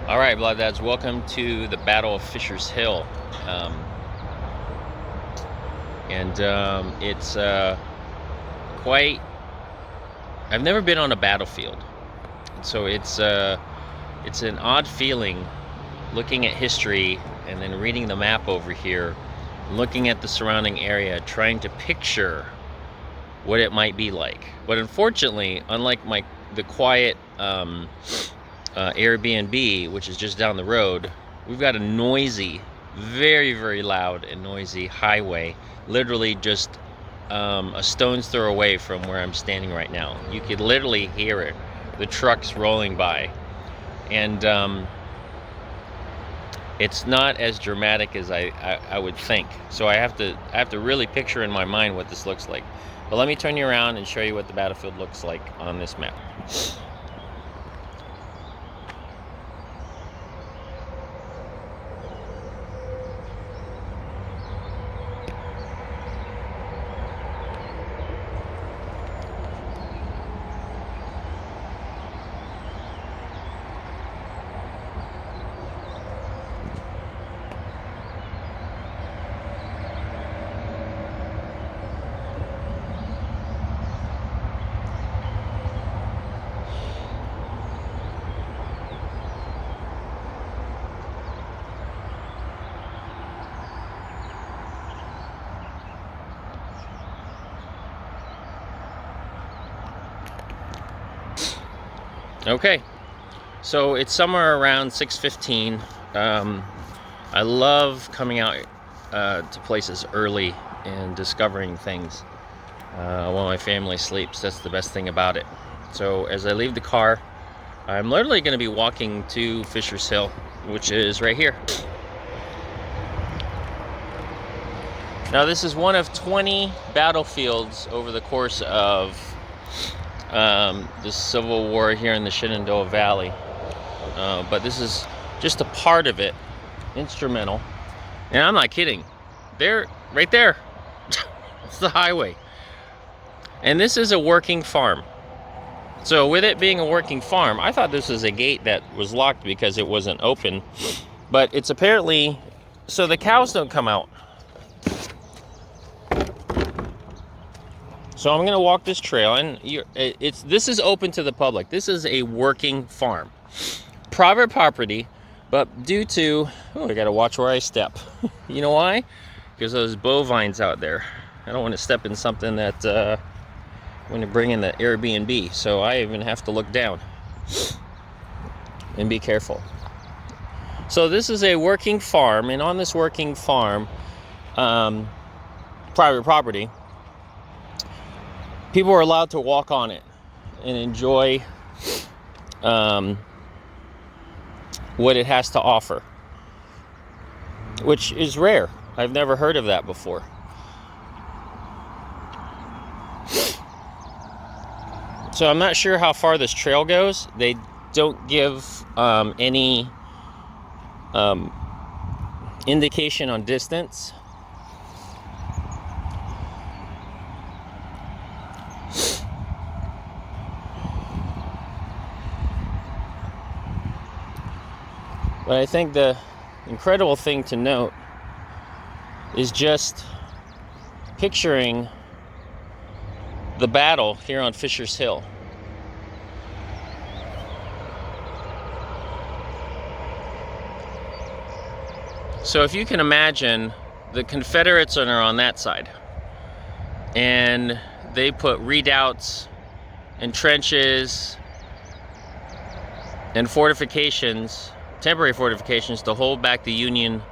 All right, Blood Dads, welcome to the Battle of Fisher's Hill. Um, it's quite. I've never been on a battlefield, so it's an odd feeling looking at history and then reading the map over here, looking at the surrounding area, trying to picture what it might be like. But unfortunately, unlike the quiet Airbnb, which is just down the road, we've got a noisy, very, very loud and noisy highway, literally just a stone's throw away from where I'm standing right now. You could literally hear it, the trucks rolling by. And it's not as dramatic as I would think. So I have to really picture in my mind what this looks like. But let me turn you around and show you what the battlefield looks like on this map. Okay, so it's somewhere around 6:15. I love coming out to places early and discovering things while my family sleeps. That's the best thing about it. So as I leave the car, I'm literally going to be walking to Fisher's Hill, which is right here. Now this is one of 20 battlefields over the course of the Civil War here in the Shenandoah Valley. But this is just a part of it, instrumental. And I'm not kidding. There, right there, it's the highway. And this is a working farm. So with it being a working farm, I thought this was a gate that was locked because it wasn't open. But it's apparently, so the cows don't come out. So I'm gonna walk this trail, and this is open to the public. This is a working farm, private property, but due to I gotta watch where I step. You know why? Because those bovines out there. I don't want to step in something that I'm going to bring in the Airbnb. So I even have to look down and be careful. So this is a working farm, and on this working farm, private property, people are allowed to walk on it and enjoy what it has to offer, which is rare. I've never heard of that before. So I'm not sure how far this trail goes. They don't give any indication on distance. But I think the incredible thing to note is just picturing the battle here on Fisher's Hill. So if you can imagine, the Confederates are on that side, and they put redoubts and trenches and fortifications, temporary fortifications, to hold back the Union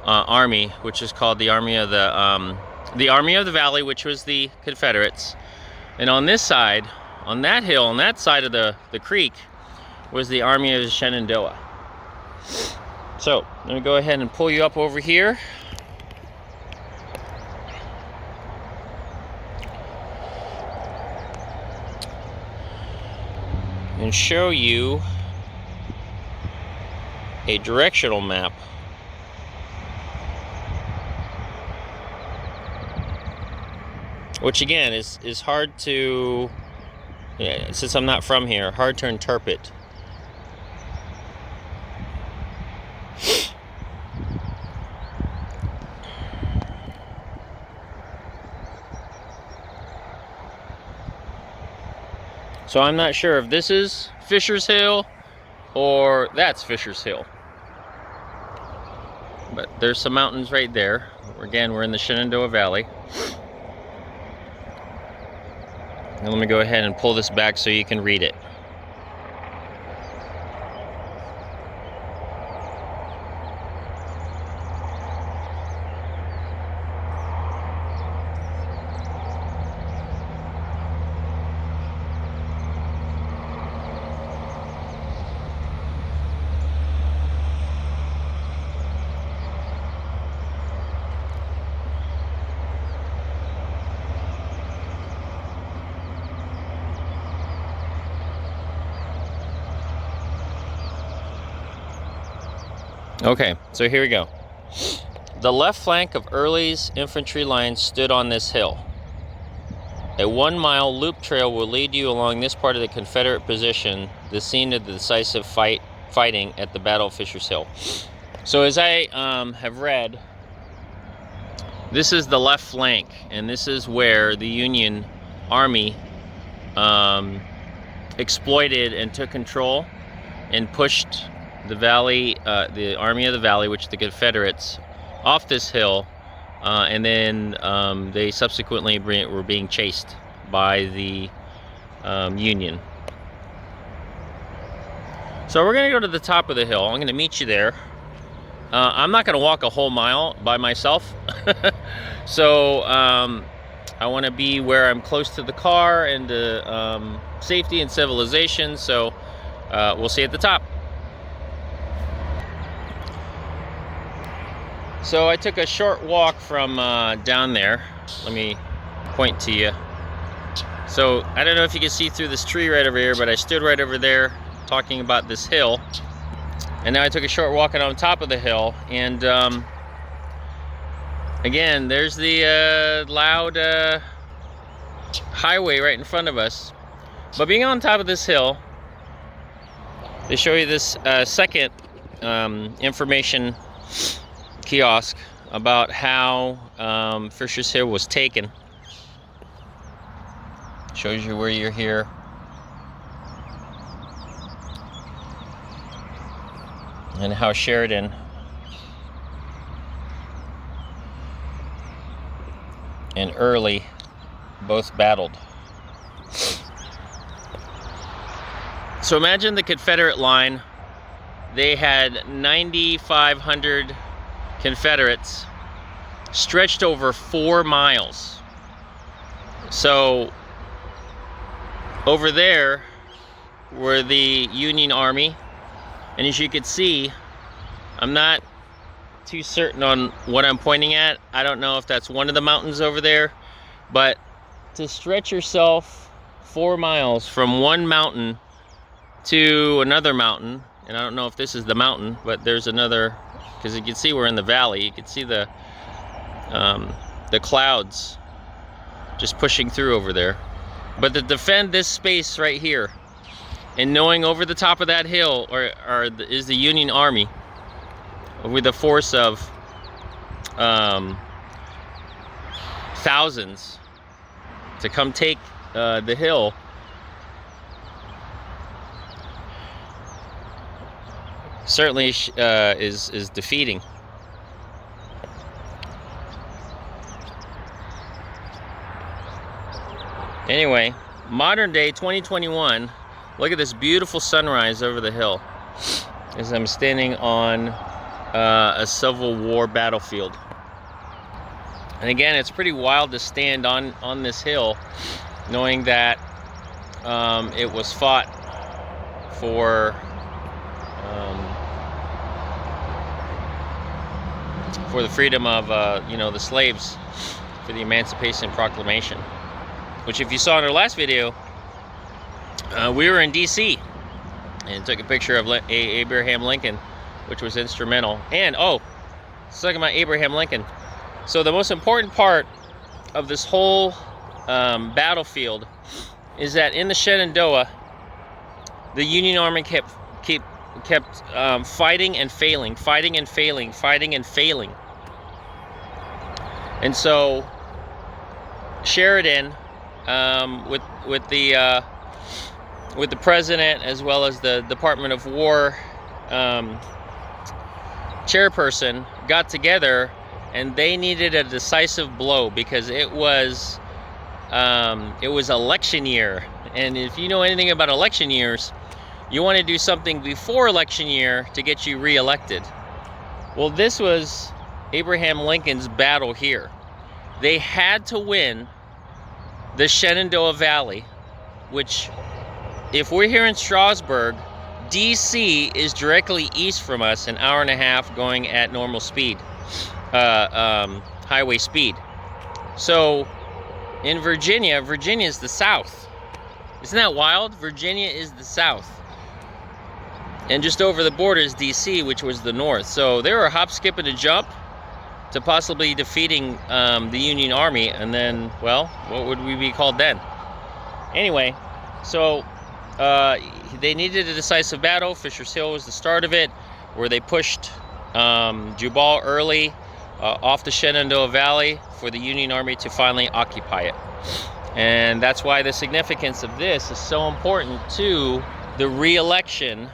army, which is called the Army of the Valley, which was the Confederates. And on this side, on that hill, on that side of the creek, was the Army of Shenandoah. So let me go ahead and pull you up over here. And show you a directional map which again is hard to, since I'm not from here, hard to interpret. So I'm not sure if this is Fisher's Hill or that's Fisher's Hill. But there's some mountains right there. Again, we're in the Shenandoah Valley. And let me go ahead and pull this back so you can read it. Okay, so here we go. The left flank of Early's infantry line stood on this hill. A 1-mile loop trail will lead you along this part of the Confederate position, the scene of the decisive fighting at the Battle of Fisher's Hill. So as I have read, this is the left flank, and this is where the Union Army exploited and took control and pushed the Valley, the Army of the Valley, which the Confederates, off this hill, and then they subsequently were being chased by the Union. So we're going to go to the top of the hill. I'm going to meet you there. I'm not going to walk a whole mile by myself. So I want to be where I'm close to the car and to safety and civilization. So we'll see you at the top. So I took a short walk from down there. Let me point to you. So I don't know if you can see through this tree right over here, but I stood right over there talking about this hill. And now I took a short walk on top of the hill. And again, there's the loud highway right in front of us. But being on top of this hill, they show you this second information kiosk about how Fisher's Hill was taken. Shows you where you're here. And how Sheridan and Early both battled. So imagine the Confederate line. They had 9,500 Confederates stretched over 4 miles. So over there were the Union Army, and as you can see, I'm not too certain on what I'm pointing at. I don't know if that's one of the mountains over there, but to stretch yourself 4 miles from one mountain to another mountain, and I don't know if this is the mountain, but there's another, because you can see we're in the valley. You can see the clouds just pushing through over there. But to defend this space right here, and knowing over the top of that hill is the Union Army with a force of thousands to come take the hill, certainly is defeating. Anyway, modern day 2021, look at this beautiful sunrise over the hill as I'm standing on a Civil War battlefield. And again, it's pretty wild to stand on this hill knowing that it was fought for the freedom of the slaves, for the Emancipation Proclamation, which, if you saw in our last video, we were in DC and took a picture of Abraham Lincoln, which was instrumental. And let's talk about Abraham Lincoln. So the most important part of this whole battlefield is that in the Shenandoah, the Union Army kept fighting and failing, fighting and failing, fighting and failing. And so Sheridan, with the with the president as well as the Department of War chairperson got together, and they needed a decisive blow because it was election year. And if you know anything about election years, you want to do something before election year to get you re-elected. Well, this was Abraham Lincoln's battle here. They had to win the Shenandoah Valley, which, if we're here in Strasburg, DC is directly east from us, an hour and a half going at normal speed, highway speed. So in Virginia is the south. Isn't that wild? Virginia is the south. And just over the border is DC, which was the north. So they were a hop, skip, and a jump to possibly defeating the Union Army. And then, well, what would we be called then? Anyway, so they needed a decisive battle. Fisher's Hill was the start of it, where they pushed Jubal early off the Shenandoah Valley for the Union Army to finally occupy it. And that's why the significance of this is so important to the re-election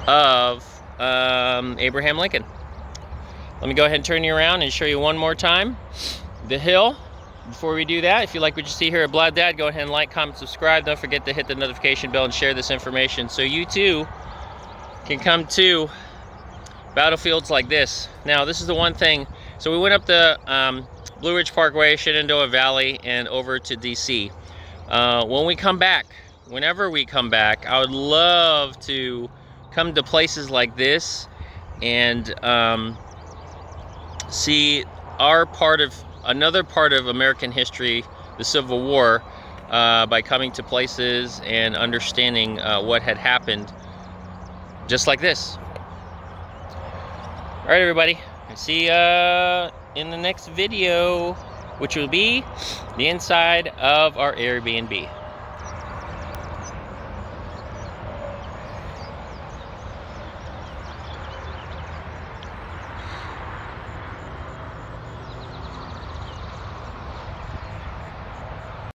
of Abraham Lincoln. Let me go ahead and turn you around and show you one more time the hill. Before we do that, if you like what you see here at Blood Dad, go ahead and like, comment, subscribe. Don't forget to hit the notification bell and share this information so you too can come to battlefields like this. Now, this is the one thing. So we went up the Blue Ridge Parkway, Shenandoah Valley, and over to DC. When we come back, whenever we come back, I would love to come to places like this and see another part of American history, the Civil War, by coming to places and understanding what had happened just like this. All right, everybody, see ya in the next video, which will be the inside of our Airbnb.